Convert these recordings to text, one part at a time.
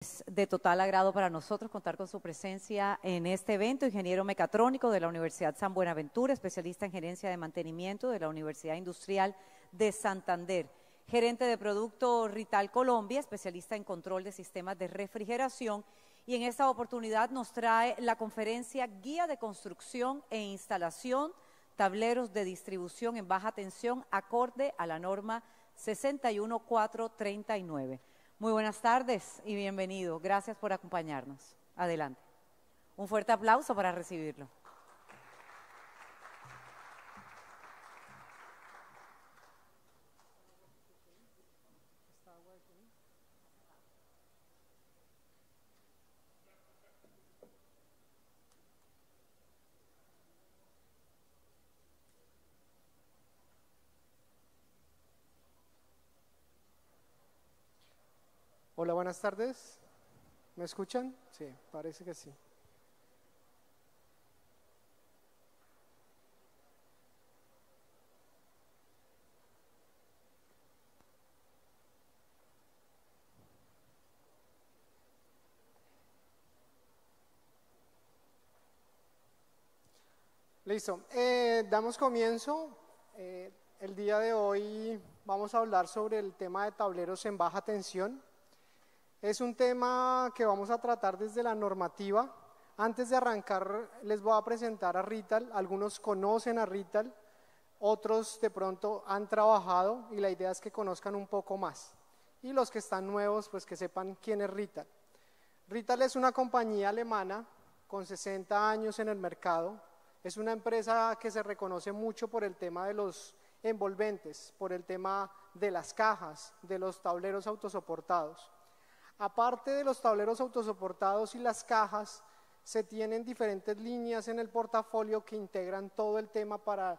Es de total agrado para nosotros contar con su presencia en este evento, ingeniero mecatrónico de la Universidad San Buenaventura, especialista en gerencia de mantenimiento de la Universidad Industrial de Santander, gerente de producto Rital Colombia, especialista en control de sistemas de refrigeración, y en esta oportunidad nos trae la conferencia Guía de Construcción e Instalación, tableros de distribución en baja tensión acorde a la norma 61439. Muy buenas tardes y bienvenido. Gracias por acompañarnos. Adelante. Un fuerte aplauso para recibirlo. Hola, buenas tardes. ¿Me escuchan? Sí, parece que sí. Listo. Damos comienzo. El día de hoy vamos a hablar sobre el tema de tableros en baja tensión. Es un tema que vamos a tratar desde la normativa. Antes de arrancar, les voy a presentar a Rital. Algunos conocen a Rital, otros de pronto han trabajado y la idea es que conozcan un poco más. Y los que están nuevos, pues que sepan quién es Rital. Rital es una compañía alemana con 60 años en el mercado. Es una empresa que se reconoce mucho por el tema de los envolventes, por el tema de las cajas, de los tableros autosoportados. Aparte de los tableros autosoportados y las cajas, se tienen diferentes líneas en el portafolio que integran todo el tema para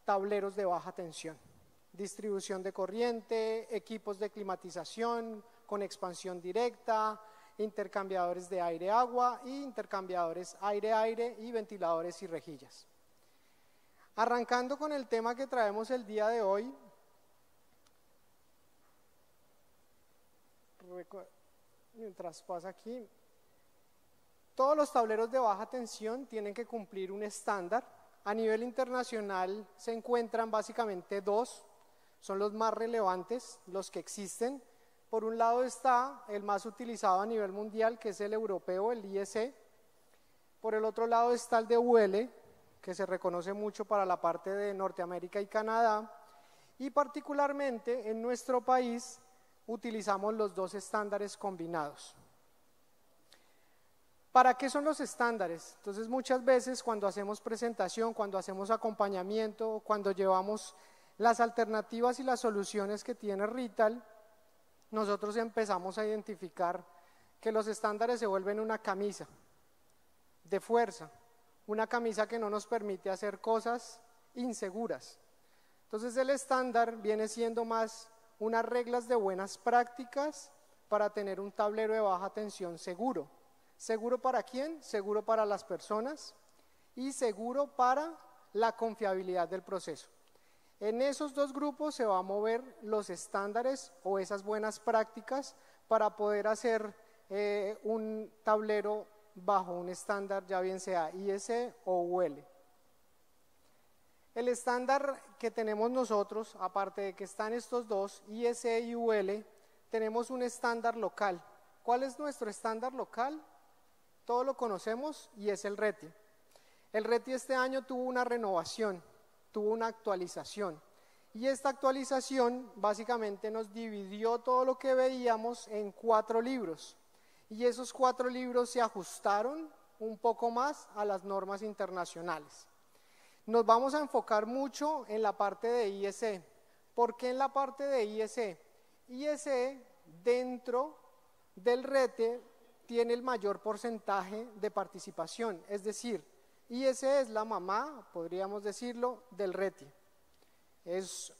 tableros de baja tensión. Distribución de corriente, equipos de climatización con expansión directa, intercambiadores de aire-agua e intercambiadores aire-aire y ventiladores y rejillas. Arrancando con el tema que traemos el día de hoy, mientras pasa aquí, todos los tableros de baja tensión tienen que cumplir un estándar. A nivel internacional se encuentran básicamente dos, son los más relevantes, los que existen. Por un lado está el más utilizado a nivel mundial, que es el europeo, el IEC. Por el otro lado está el de UL, que se reconoce mucho para la parte de Norteamérica y Canadá. Y particularmente en nuestro país utilizamos los dos estándares combinados. ¿Para qué son los estándares? Entonces muchas veces cuando hacemos presentación, cuando hacemos acompañamiento, cuando llevamos las alternativas y las soluciones que tiene Rital, nosotros empezamos a identificar que los estándares se vuelven una camisa de fuerza, una camisa que no nos permite hacer cosas inseguras. Entonces el estándar viene siendo más unas reglas de buenas prácticas para tener un tablero de baja tensión seguro. ¿Seguro para quién? Seguro para las personas y seguro para la confiabilidad del proceso. En esos dos grupos se va a mover los estándares o esas buenas prácticas para poder hacer un tablero bajo un estándar, ya bien sea IEC o UL. El estándar que tenemos nosotros, aparte de que están estos dos, IEC y UL, tenemos un estándar local. ¿Cuál es nuestro estándar local? Todos lo conocemos y es el RETI. El RETI este año tuvo una renovación, tuvo una actualización. Y esta actualización básicamente nos dividió todo lo que veíamos en 4 libros. Y esos 4 libros se ajustaron un poco más a las normas internacionales. Nos vamos a enfocar mucho en la parte de IEC. ¿Por qué en la parte de IEC? IEC dentro del RETE tiene el mayor porcentaje de participación, es decir, IEC es la mamá, podríamos decirlo, del RETI. Es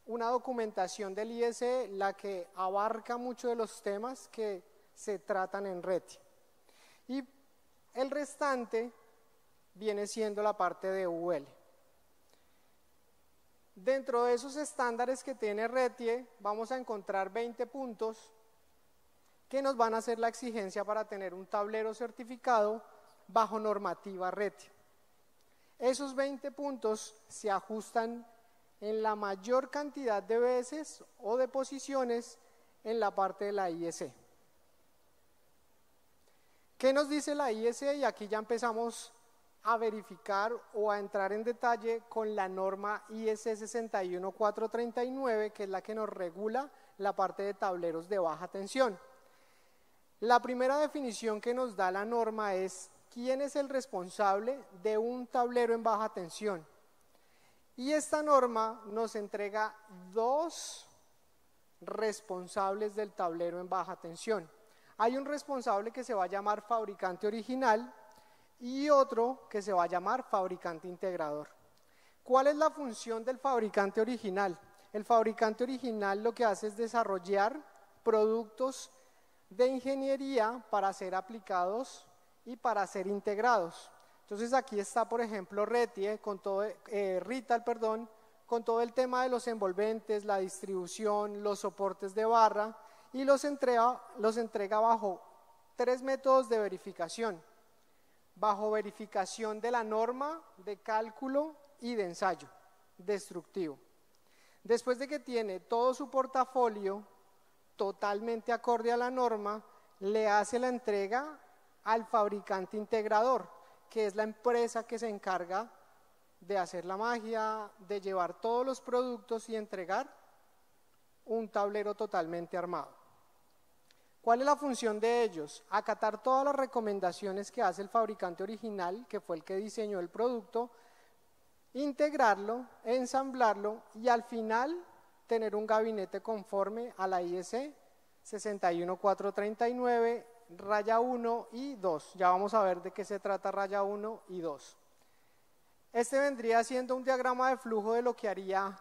una documentación del IEC la que abarca mucho de los temas que se tratan en RETI. Y el restante viene siendo la parte de UL. Dentro de esos estándares que tiene RETI vamos a encontrar 20 puntos que nos van a hacer la exigencia para tener un tablero certificado bajo normativa RETIA. Esos 20 puntos se ajustan en la mayor cantidad de veces o de posiciones en la parte de la IEC. ¿Qué nos dice la IEC? Y aquí ya empezamos a verificar o a entrar en detalle con la norma IEC 61439, que es la que nos regula la parte de tableros de baja tensión. La primera definición que nos da la norma es quién es el responsable de un tablero en baja tensión. Y esta norma nos entrega dos responsables del tablero en baja tensión. Hay un responsable que se va a llamar fabricante original y otro que se va a llamar fabricante integrador. ¿Cuál es la función del fabricante original? El fabricante original lo que hace es desarrollar productos de ingeniería para ser aplicados y para ser integrados. Entonces aquí está, por ejemplo, Rital, con todo el tema de los envolventes, la distribución, los soportes de barra, y los entrega bajo 3 métodos de verificación. Bajo verificación de la norma, de cálculo y de ensayo destructivo. Después de que tiene todo su portafolio totalmente acorde a la norma, le hace la entrega al fabricante integrador, que es la empresa que se encarga de hacer la magia, de llevar todos los productos y entregar un tablero totalmente armado. ¿Cuál es la función de ellos? Acatar todas las recomendaciones que hace el fabricante original, que fue el que diseñó el producto, integrarlo, ensamblarlo y al final tener un gabinete conforme a la IEC 61439, raya 1 y 2. Ya vamos a ver de qué se trata raya 1 y 2. Este vendría siendo un diagrama de flujo de lo que haría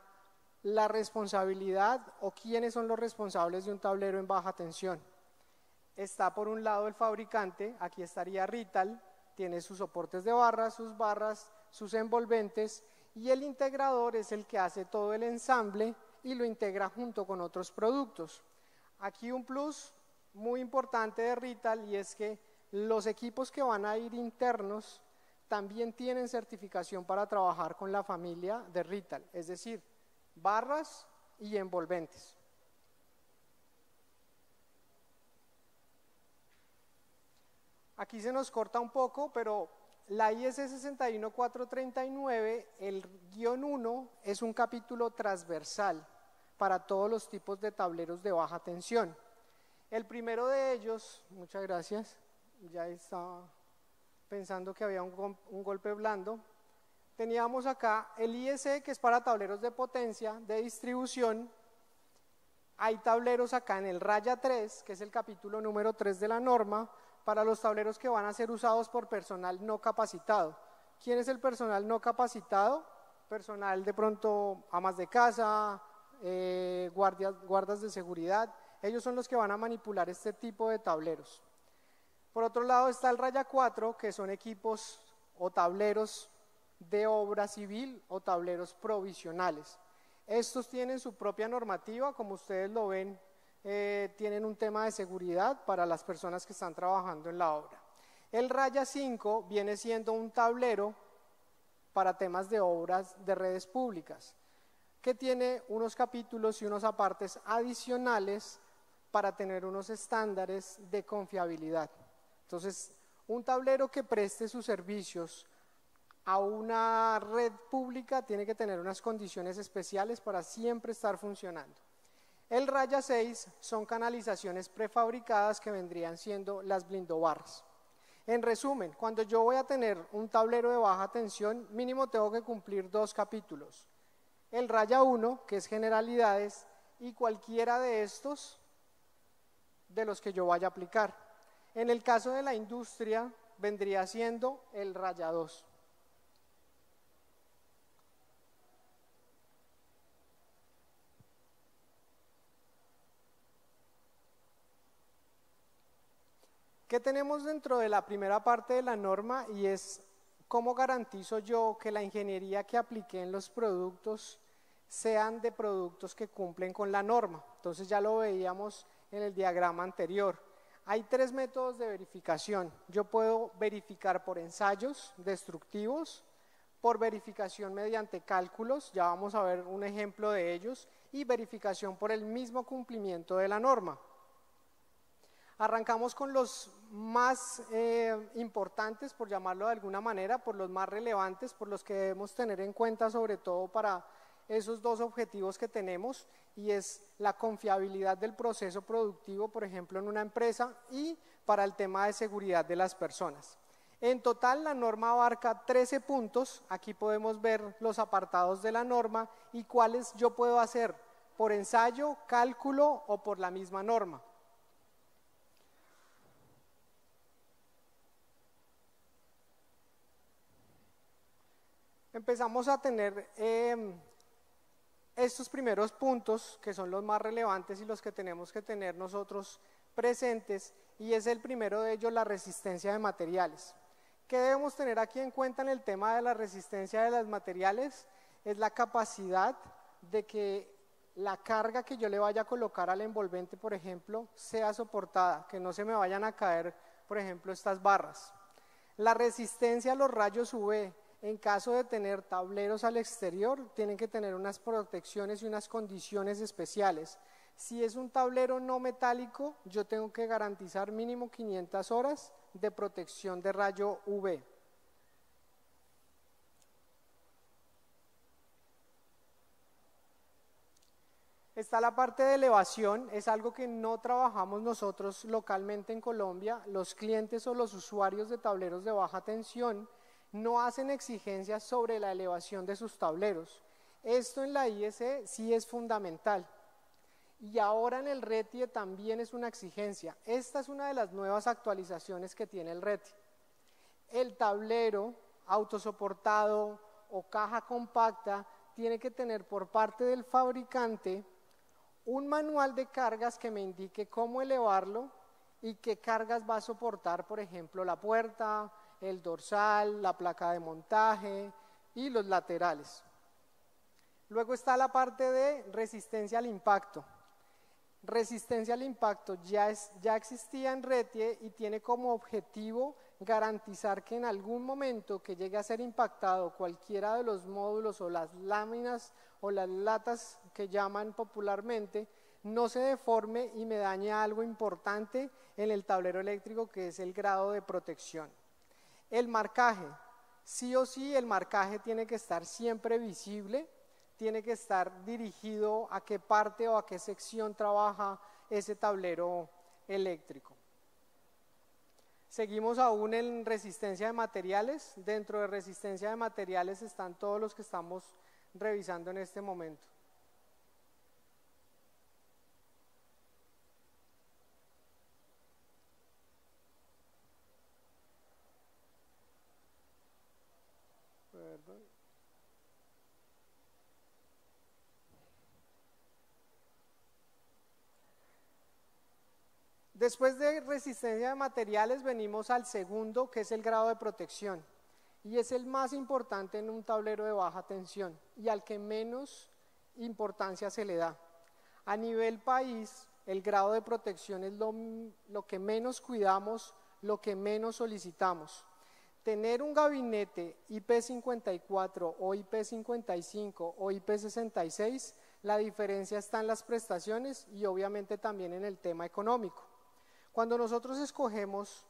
la responsabilidad o quiénes son los responsables de un tablero en baja tensión. Está por un lado el fabricante, aquí estaría Rital, tiene sus soportes de barras, sus envolventes, y el integrador es el que hace todo el ensamble y lo integra junto con otros productos. Aquí un plus muy importante de Rital, y es que los equipos que van a ir internos también tienen certificación para trabajar con la familia de Rital, es decir, barras y envolventes. Aquí se nos corta un poco, pero la IEC 61439, el guión 1, es un capítulo transversal para todos los tipos de tableros de baja tensión. El primero de ellos, muchas gracias, ya estaba pensando que había un golpe blando. Teníamos acá el IEC, que es para tableros de potencia, de distribución. Hay tableros acá en el raya 3, que es el capítulo número 3 de la norma, para los tableros que van a ser usados por personal no capacitado. ¿Quién es el personal no capacitado? Personal de pronto amas de casa, guardas de seguridad. Ellos son los que van a manipular este tipo de tableros. Por otro lado está el raya 4, que son equipos o tableros de obra civil o tableros provisionales. Estos tienen su propia normativa, como ustedes lo ven, tienen un tema de seguridad para las personas que están trabajando en la obra. El raya 5 viene siendo un tablero para temas de obras de redes públicas, que tiene unos capítulos y unos apartes adicionales para tener unos estándares de confiabilidad. Entonces, un tablero que preste sus servicios a una red pública tiene que tener unas condiciones especiales para siempre estar funcionando. El raya 6 son canalizaciones prefabricadas que vendrían siendo las blindobarras. En resumen, cuando yo voy a tener un tablero de baja tensión, mínimo tengo que cumplir 2 capítulos. El raya 1, que es generalidades, y cualquiera de estos de los que yo vaya a aplicar. En el caso de la industria, vendría siendo el raya 2. ¿Qué tenemos dentro de la primera parte de la norma? Y es cómo garantizo yo que la ingeniería que apliqué en los productos sean de productos que cumplen con la norma. Entonces ya lo veíamos en el diagrama anterior. Hay tres métodos de verificación. Yo puedo verificar por ensayos destructivos, por verificación mediante cálculos, ya vamos a ver un ejemplo de ellos, y verificación por el mismo cumplimiento de la norma. Arrancamos con los más importantes, por llamarlo de alguna manera, por los más relevantes, por los que debemos tener en cuenta sobre todo para esos dos objetivos que tenemos, y es la confiabilidad del proceso productivo, por ejemplo, en una empresa, y para el tema de seguridad de las personas. En total, la norma abarca 13 puntos. Aquí podemos ver los apartados de la norma y cuáles yo puedo hacer por ensayo, cálculo o por la misma norma. Empezamos a tener estos primeros puntos, que son los más relevantes y los que tenemos que tener nosotros presentes, y es el primero de ellos, la resistencia de materiales. ¿Qué debemos tener aquí en cuenta en el tema de la resistencia de los materiales? Es la capacidad de que la carga que yo le vaya a colocar al envolvente, por ejemplo, sea soportada, que no se me vayan a caer, por ejemplo, estas barras. La resistencia a los rayos UV. En caso de tener tableros al exterior, tienen que tener unas protecciones y unas condiciones especiales. Si es un tablero no metálico, yo tengo que garantizar mínimo 500 horas de protección de rayo UV. Está la parte de elevación, es algo que no trabajamos nosotros localmente en Colombia. Los clientes o los usuarios de tableros de baja tensión no hacen exigencias sobre la elevación de sus tableros. Esto en la IEC sí es fundamental. Y ahora en el RETIE también es una exigencia. Esta es una de las nuevas actualizaciones que tiene el RETIE. El tablero autosoportado o caja compacta tiene que tener por parte del fabricante un manual de cargas que me indique cómo elevarlo y qué cargas va a soportar, por ejemplo, la puerta, el dorsal, la placa de montaje y los laterales. Luego está la parte de resistencia al impacto. Resistencia al impacto ya existía en RETIE y tiene como objetivo garantizar que en algún momento que llegue a ser impactado cualquiera de los módulos o las láminas o las latas que llaman popularmente, no se deforme y me dañe algo importante en el tablero eléctrico, que es el grado de protección. El marcaje, sí o sí el marcaje tiene que estar siempre visible, tiene que estar dirigido a qué parte o a qué sección trabaja ese tablero eléctrico. Seguimos aún en resistencia de materiales. Dentro de resistencia de materiales están todos los que estamos revisando en este momento. Después de resistencia de materiales venimos al segundo, que es el grado de protección, y es el más importante en un tablero de baja tensión y al que menos importancia se le da. A nivel país, el grado de protección es lo que menos cuidamos, lo que menos solicitamos. Tener un gabinete IP54 o IP55 o IP66, la diferencia está en las prestaciones y obviamente también en el tema económico. Cuando nosotros escogemos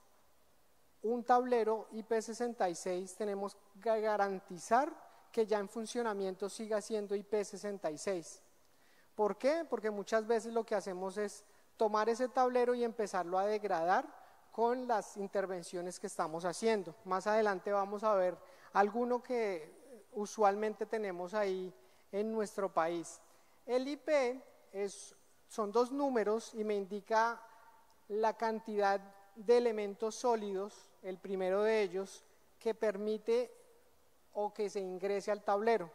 un tablero IP66, tenemos que garantizar que ya en funcionamiento siga siendo IP66. ¿Por qué? Porque muchas veces lo que hacemos es tomar ese tablero y empezarlo a degradar con las intervenciones que estamos haciendo. Más adelante vamos a ver alguno que usualmente tenemos ahí en nuestro país. El IP son dos números y me indica la cantidad de elementos sólidos, el primero de ellos, que permite o que se ingrese al tablero.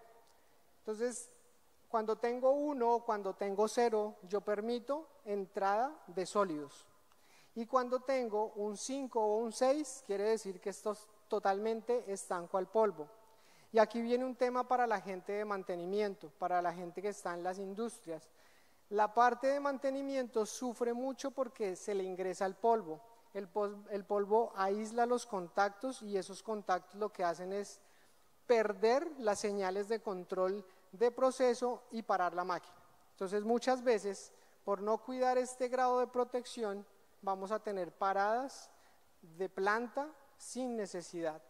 Entonces, cuando tengo 1 o cuando tengo 0, yo permito entrada de sólidos. Y cuando tengo un 5 o un 6, quiere decir que esto es totalmente estanco al polvo. Y aquí viene un tema para la gente de mantenimiento, para la gente que está en las industrias. La parte de mantenimiento sufre mucho porque se le ingresa el polvo. El polvo aísla los contactos y esos contactos lo que hacen es perder las señales de control de proceso y parar la máquina. Entonces muchas veces, por no cuidar este grado de protección, vamos a tener paradas de planta sin necesidad.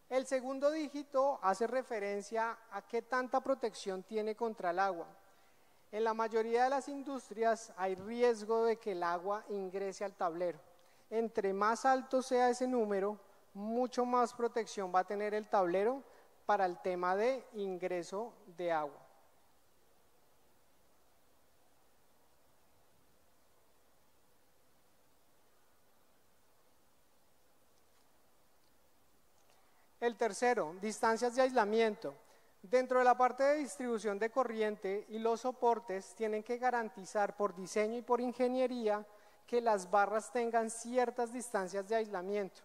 El segundo dígito hace referencia a qué tanta protección tiene contra el agua. En la mayoría de las industrias hay riesgo de que el agua ingrese al tablero. Entre más alto sea ese número, mucho más protección va a tener el tablero para el tema de ingreso de agua. El tercero, distancias de aislamiento. Dentro de la parte de distribución de corriente y los soportes tienen que garantizar por diseño y por ingeniería que las barras tengan ciertas distancias de aislamiento.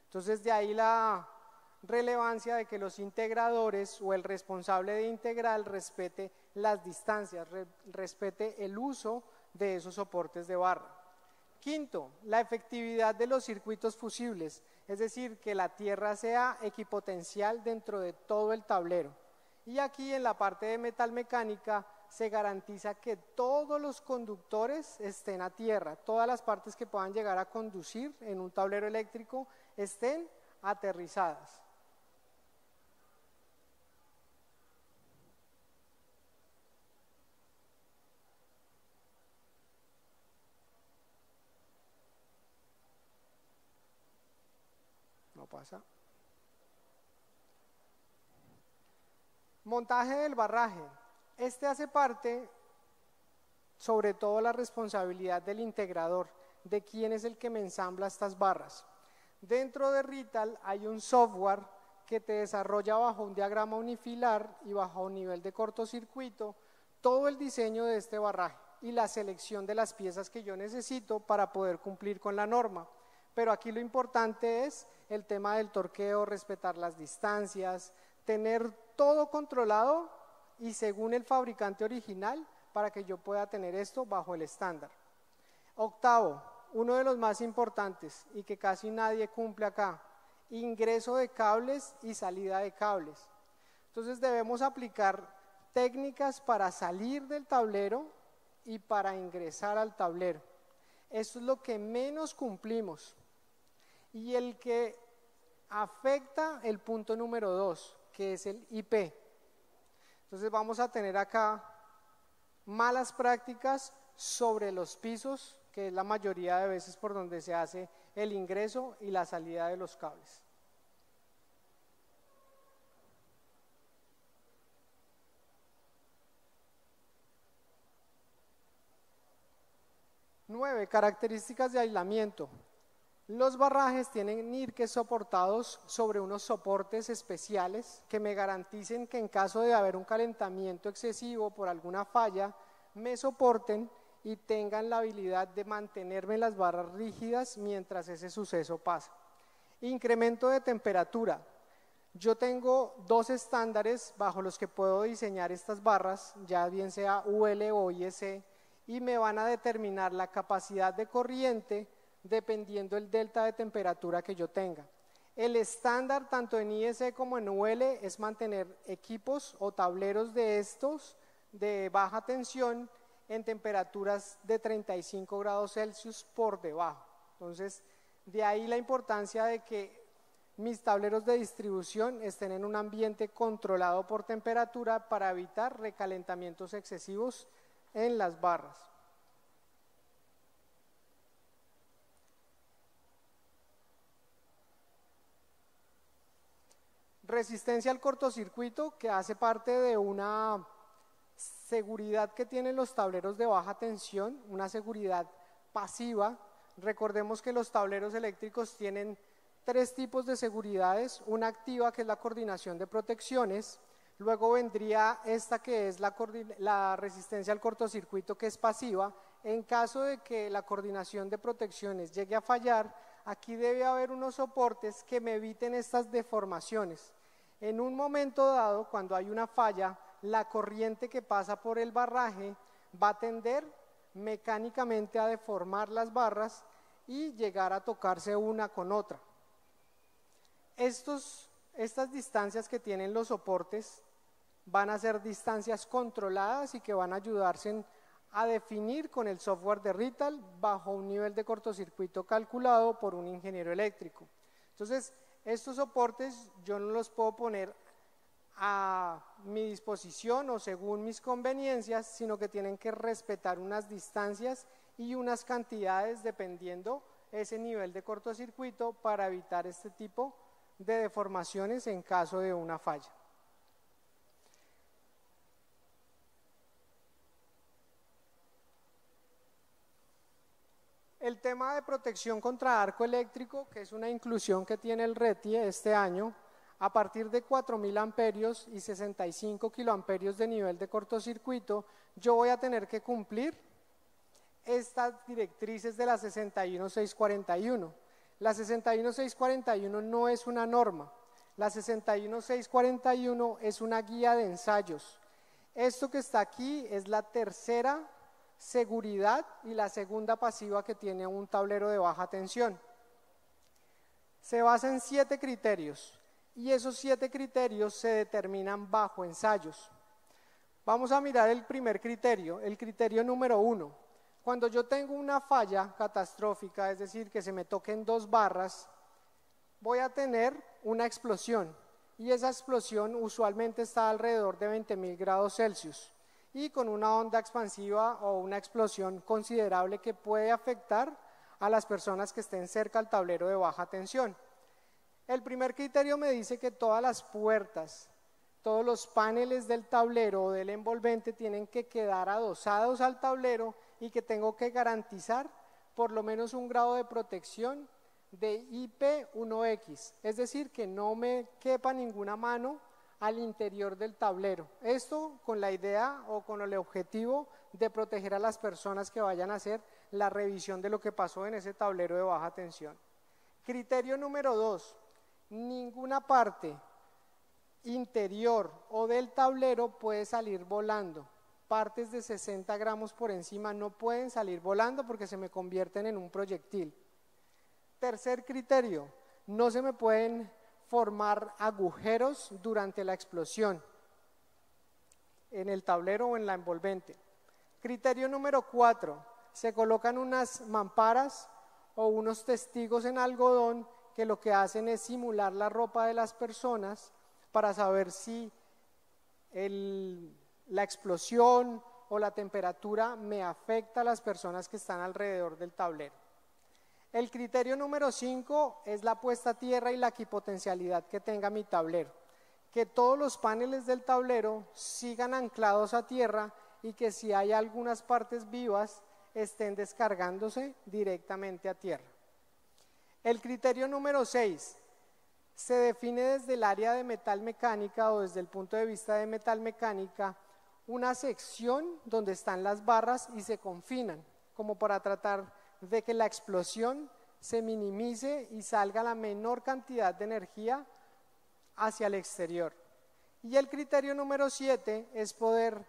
Entonces de ahí la relevancia de que los integradores o el responsable de integral respete las distancias, respete el uso de esos soportes de barra. Quinto, la efectividad de los circuitos fusibles, es decir, que la tierra sea equipotencial dentro de todo el tablero. Y aquí en la parte de metalmecánica se garantiza que todos los conductores estén a tierra, todas las partes que puedan llegar a conducir en un tablero eléctrico estén aterrizadas. No pasa. Montaje del barraje. Este hace parte, sobre todo, la responsabilidad del integrador, de quién es el que me ensambla estas barras. Dentro de Rital hay un software que te desarrolla bajo un diagrama unifilar y bajo un nivel de cortocircuito todo el diseño de este barraje y la selección de las piezas que yo necesito para poder cumplir con la norma. Pero aquí lo importante es el tema del torqueo, respetar las distancias, tener todo controlado y según el fabricante original para que yo pueda tener esto bajo el estándar. Octavo, uno de los más importantes y que casi nadie cumple acá, ingreso de cables y salida de cables. Entonces debemos aplicar técnicas para salir del tablero y para ingresar al tablero. Esto es lo que menos cumplimos y el que afecta el punto número 2, que es el IP. Entonces vamos a tener acá malas prácticas sobre los pisos, que es la mayoría de veces por donde se hace el ingreso y la salida de los cables. Nueve, características de aislamiento. Los barrajes tienen que ir soportados sobre unos soportes especiales que me garanticen que en caso de haber un calentamiento excesivo por alguna falla, me soporten y tengan la habilidad de mantenerme las barras rígidas mientras ese suceso pasa. Incremento de temperatura. Yo tengo dos estándares bajo los que puedo diseñar estas barras, ya bien sea UL o IEC, y me van a determinar la capacidad de corriente dependiendo el delta de temperatura que yo tenga. El estándar tanto en IEC como en UL es mantener equipos o tableros de estos de baja tensión en temperaturas de 35 grados Celsius por debajo. Entonces, de ahí la importancia de que mis tableros de distribución estén en un ambiente controlado por temperatura para evitar recalentamientos excesivos en las barras. Resistencia al cortocircuito, que hace parte de una seguridad que tienen los tableros de baja tensión, una seguridad pasiva. Recordemos que los tableros eléctricos tienen tres tipos de seguridades, una activa que es la coordinación de protecciones, luego vendría esta que es la resistencia al cortocircuito, que es pasiva. En caso de que la coordinación de protecciones llegue a fallar, aquí debe haber unos soportes que me eviten estas deformaciones. En un momento dado, cuando hay una falla, la corriente que pasa por el barraje va a tender mecánicamente a deformar las barras y llegar a tocarse una con otra. Estas distancias que tienen los soportes van a ser distancias controladas y que van a ayudarse a definir con el software de RITAL bajo un nivel de cortocircuito calculado por un ingeniero eléctrico. Entonces, estos soportes yo no los puedo poner a mi disposición o según mis conveniencias, sino que tienen que respetar unas distancias y unas cantidades dependiendo ese nivel de cortocircuito para evitar este tipo de deformaciones en caso de una falla. El tema de protección contra arco eléctrico, que es una inclusión que tiene el RETIE este año, a partir de 4.000 amperios y 65 kiloamperios de nivel de cortocircuito, yo voy a tener que cumplir estas directrices de la 61641. La 61641 no es una norma, la 61641 es una guía de ensayos. Esto que está aquí es la tercera seguridad y la segunda pasiva que tiene un tablero de baja tensión. Se basa en 7 criterios y esos 7 criterios se determinan bajo ensayos. Vamos a mirar el primer criterio, el criterio número 1. Cuando yo tengo una falla catastrófica, es decir, que se me toquen 2 barras, voy a tener una explosión y esa explosión usualmente está alrededor de 20.000 grados Celsius y con una onda expansiva o una explosión considerable que puede afectar a las personas que estén cerca al tablero de baja tensión. El primer criterio me dice que todas las puertas, todos los paneles del tablero o del envolvente tienen que quedar adosados al tablero y que tengo que garantizar por lo menos un grado de protección de IP1X, es decir, que no me quepa ninguna mano al interior del tablero. Esto con la idea o con el objetivo de proteger a las personas que vayan a hacer la revisión de lo que pasó en ese tablero de baja tensión. Criterio número 2, ninguna parte interior o del tablero puede salir volando. Partes de 60 gramos por encima no pueden salir volando porque se me convierten en un proyectil. Tercer criterio, no se me pueden formar agujeros durante la explosión en el tablero o en la envolvente. Criterio número 4, se colocan unas mamparas o unos testigos en algodón que lo que hacen es simular la ropa de las personas para saber si la explosión o la temperatura me afecta a las personas que están alrededor del tablero. El criterio número 5 es la puesta a tierra y la equipotencialidad que tenga mi tablero. Que todos los paneles del tablero sigan anclados a tierra y que si hay algunas partes vivas estén descargándose directamente a tierra. El criterio número 6 se define desde el área de metal mecánica o desde el punto de vista de metal mecánica una sección donde están las barras y se confinan, como para tratar de que la explosión se minimice y salga la menor cantidad de energía hacia el exterior. Y el criterio número 7 es poder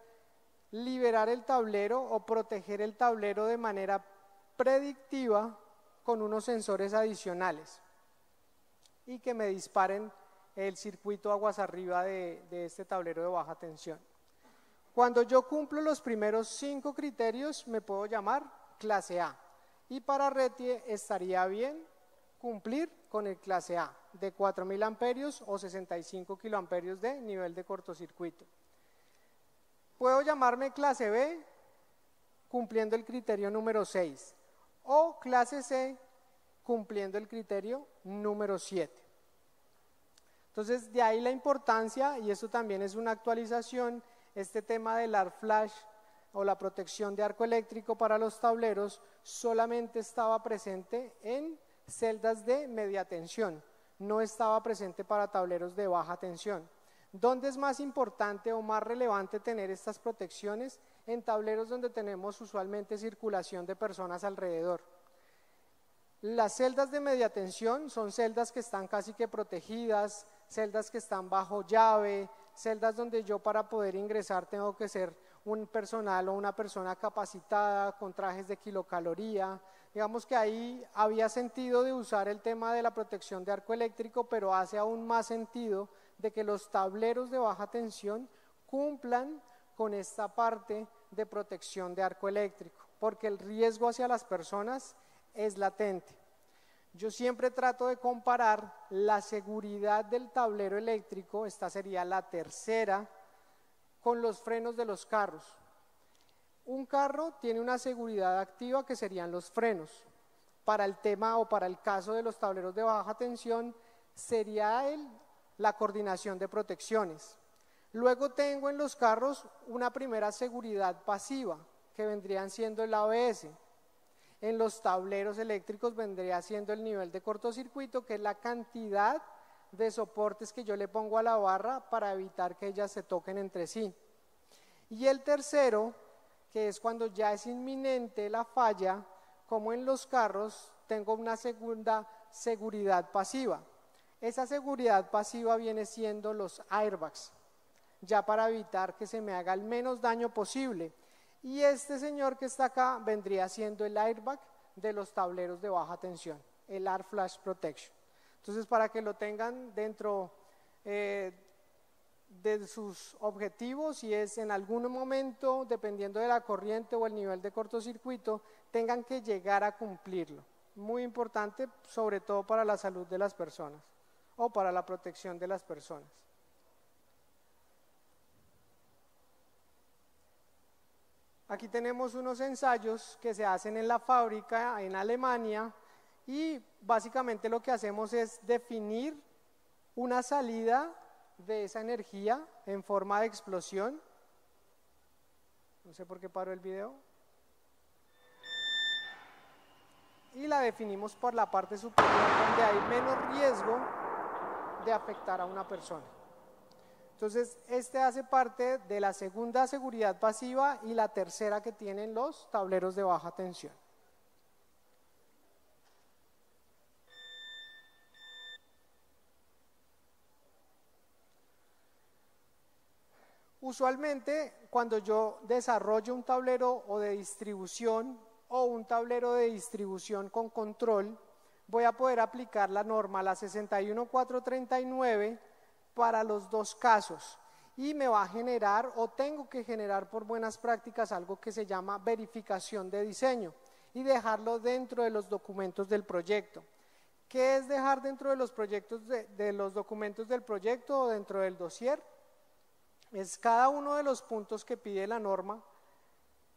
liberar el tablero o proteger el tablero de manera predictiva con unos sensores adicionales y que me disparen el circuito aguas arriba de este tablero de baja tensión. Cuando yo cumplo los primeros 5 criterios me puedo llamar clase A y para RETIE estaría bien cumplir con el clase A de 4.000 amperios o 65 kiloamperios de nivel de cortocircuito. Puedo llamarme clase B cumpliendo el criterio número 6 o clase C cumpliendo el criterio número 7. Entonces de ahí la importancia, y esto también es una actualización, este tema del ARC flash o la protección de arco eléctrico para los tableros solamente estaba presente en celdas de media tensión, no estaba presente para tableros de baja tensión. ¿Dónde es más importante o más relevante tener estas protecciones? En tableros donde tenemos usualmente circulación de personas alrededor. Las celdas de media tensión son celdas que están casi que protegidas, celdas que están bajo llave, celdas donde yo para poder ingresar tengo que ser un personal o una persona capacitada con trajes de kilocaloría. Digamos que ahí había sentido de usar el tema de la protección de arco eléctrico, pero hace aún más sentido de que los tableros de baja tensión cumplan con esta parte de protección de arco eléctrico, porque el riesgo hacia las personas es latente. Yo siempre trato de comparar la seguridad del tablero eléctrico, esta sería la tercera, con los frenos de los carros. Un carro tiene una seguridad activa que serían los frenos. Para el tema o para el caso de los tableros de baja tensión sería la coordinación de protecciones. Luego tengo en los carros una primera seguridad pasiva, que vendrían siendo el ABS. En los tableros eléctricos vendría siendo el nivel de cortocircuito, que es la cantidad de soportes que yo le pongo a la barra para evitar que ellas se toquen entre sí. Y el tercero, que es cuando ya es inminente la falla, como en los carros, tengo una segunda seguridad pasiva. Esa seguridad pasiva viene siendo los airbags, ya para evitar que se me haga el menos daño posible. Y este señor que está acá vendría siendo el airbag de los tableros de baja tensión, el Air Flash Protection. Entonces, para que lo tengan dentro de sus objetivos, y es en algún momento, dependiendo de la corriente o el nivel de cortocircuito, tengan que llegar a cumplirlo. Muy importante, sobre todo para la salud de las personas o para la protección de las personas. Aquí tenemos unos ensayos que se hacen en la fábrica en Alemania, y básicamente lo que hacemos es definir una salida de esa energía en forma de explosión. No sé por qué paró el video. Y la definimos por la parte superior, donde hay menos riesgo de afectar a una persona. Entonces, este hace parte de la segunda seguridad pasiva y la tercera que tienen los tableros de baja tensión. Usualmente, cuando yo desarrollo un tablero o de distribución o un tablero de distribución con control, voy a poder aplicar la norma, la 61439, para los dos casos, y me va a generar, o tengo que generar por buenas prácticas, algo que se llama verificación de diseño y dejarlo dentro de los documentos del proyecto. ¿Qué es dejar dentro de los proyectos de los documentos del proyecto o dentro del dossier? Es cada uno de los puntos que pide la norma,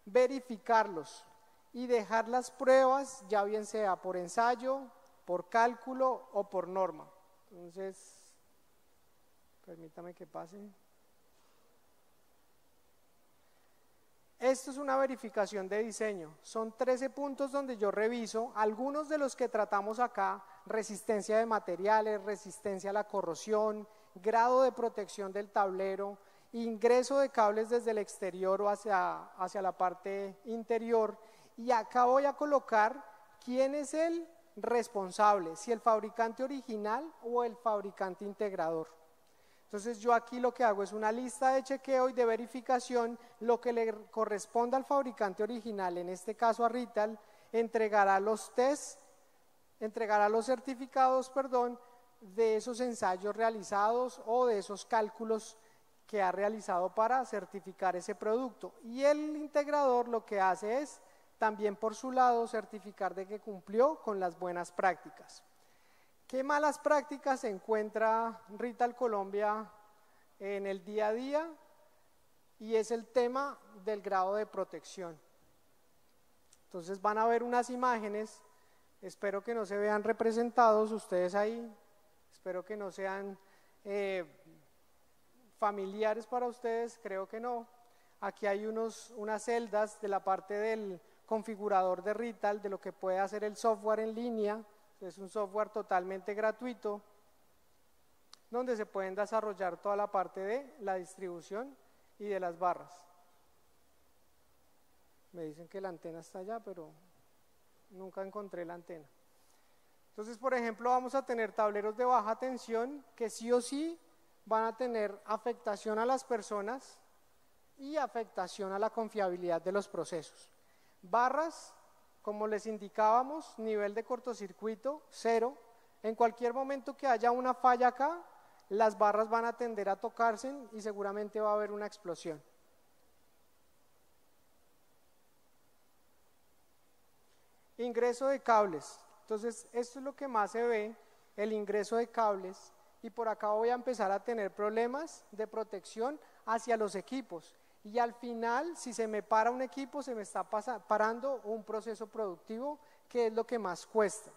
verificarlos y dejar las pruebas, ya bien sea por ensayo, por cálculo o por norma. Entonces, permítame que pase. Esto es una verificación de diseño. Son 13 puntos donde yo reviso algunos de los que tratamos acá: resistencia de materiales, resistencia a la corrosión, grado de protección del tablero, ingreso de cables desde el exterior o hacia la parte interior. Y acá voy a colocar quién es el responsable, si el fabricante original o el fabricante integrador. Entonces yo aquí lo que hago es una lista de chequeo y de verificación. Lo que le corresponda al fabricante original, en este caso a Rital, entregará los tests, entregará los certificados, de esos ensayos realizados o de esos cálculos que ha realizado para certificar ese producto. Y el integrador lo que hace es también por su lado certificar de que cumplió con las buenas prácticas. ¿Qué malas prácticas se encuentra Rital Colombia en el día a día? Y es el tema del grado de protección. Entonces van a ver unas imágenes, espero que no se vean representados ustedes ahí, espero que no sean familiares para ustedes, creo que no. Aquí hay unas celdas de la parte del configurador de Rital, de lo que puede hacer el software en línea. Es un software totalmente gratuito, donde se pueden desarrollar toda la parte de la distribución y de las barras. Me dicen que la antena está allá, pero nunca encontré la antena. Entonces, por ejemplo, vamos a tener tableros de baja tensión que sí o sí van a tener afectación a las personas y afectación a la confiabilidad de los procesos. Barras, como les indicábamos, nivel de cortocircuito, 0. En cualquier momento que haya una falla acá, las barras van a tender a tocarse y seguramente va a haber una explosión. Ingreso de cables. Entonces, esto es lo que más se ve, el ingreso de cables, y por acá voy a empezar a tener problemas de protección hacia los equipos. Y al final, si se me para un equipo, se me está parando un proceso productivo, que es lo que más cuesta.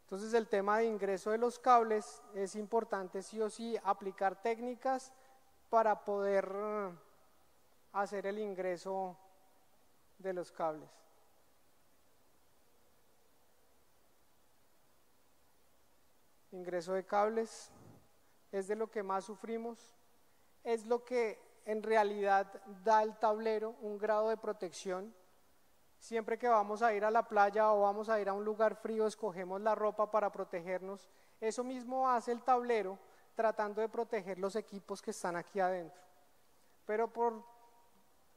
Entonces, el tema de ingreso de los cables es importante sí o sí aplicar técnicas para poder hacer el ingreso de los cables. Ingreso de cables es de lo que más sufrimos, es lo que en realidad da al tablero un grado de protección. Siempre que vamos a ir a la playa o vamos a ir a un lugar frío, escogemos la ropa para protegernos. Eso mismo hace el tablero tratando de proteger los equipos que están aquí adentro. Pero por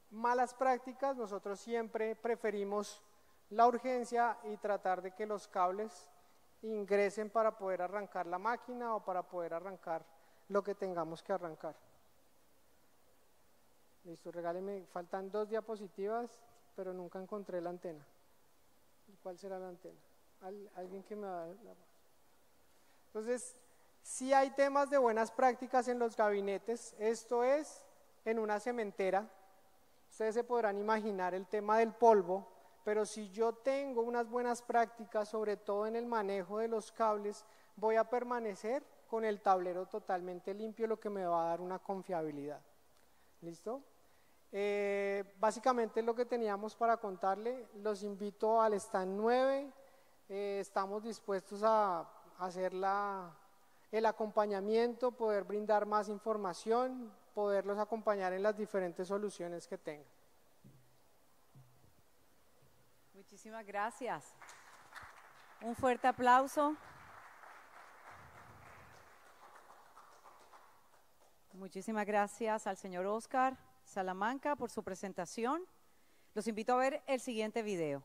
malas prácticas nosotros siempre preferimos la urgencia y tratar de que los cables ingresen para poder arrancar la máquina o para poder arrancar lo que tengamos que arrancar. Listo, regáleme, faltan 2 diapositivas, pero nunca encontré la antena. ¿Cuál será la antena? ¿Alguien que me va a dar? Entonces, sí hay temas de buenas prácticas en los gabinetes. Esto es en una cementera. Ustedes se podrán imaginar el tema del polvo, pero si yo tengo unas buenas prácticas, sobre todo en el manejo de los cables, voy a permanecer con el tablero totalmente limpio, lo que me va a dar una confiabilidad. ¿Listo? Básicamente es lo que teníamos para contarle. Los invito al stand 9. Estamos dispuestos a hacer el acompañamiento, poder brindar más información, poderlos acompañar en las diferentes soluciones que tengan. Muchísimas gracias. Un fuerte aplauso. Muchísimas gracias al señor Oscar Salamanca por su presentación. Los invito a ver el siguiente video.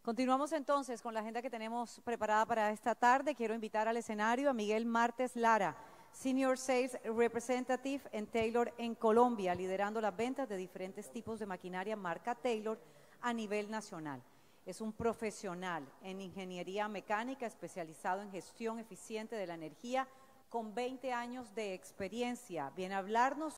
Continuamos entonces con la agenda que tenemos preparada para esta tarde. Quiero invitar al escenario a Miguel Martes Lara, Senior Sales Representative en Taylor en Colombia, liderando las ventas de diferentes tipos de maquinaria marca Taylor a nivel nacional. Es un profesional en ingeniería mecánica especializado en gestión eficiente de la energía con 20 años de experiencia. Viene a hablarnos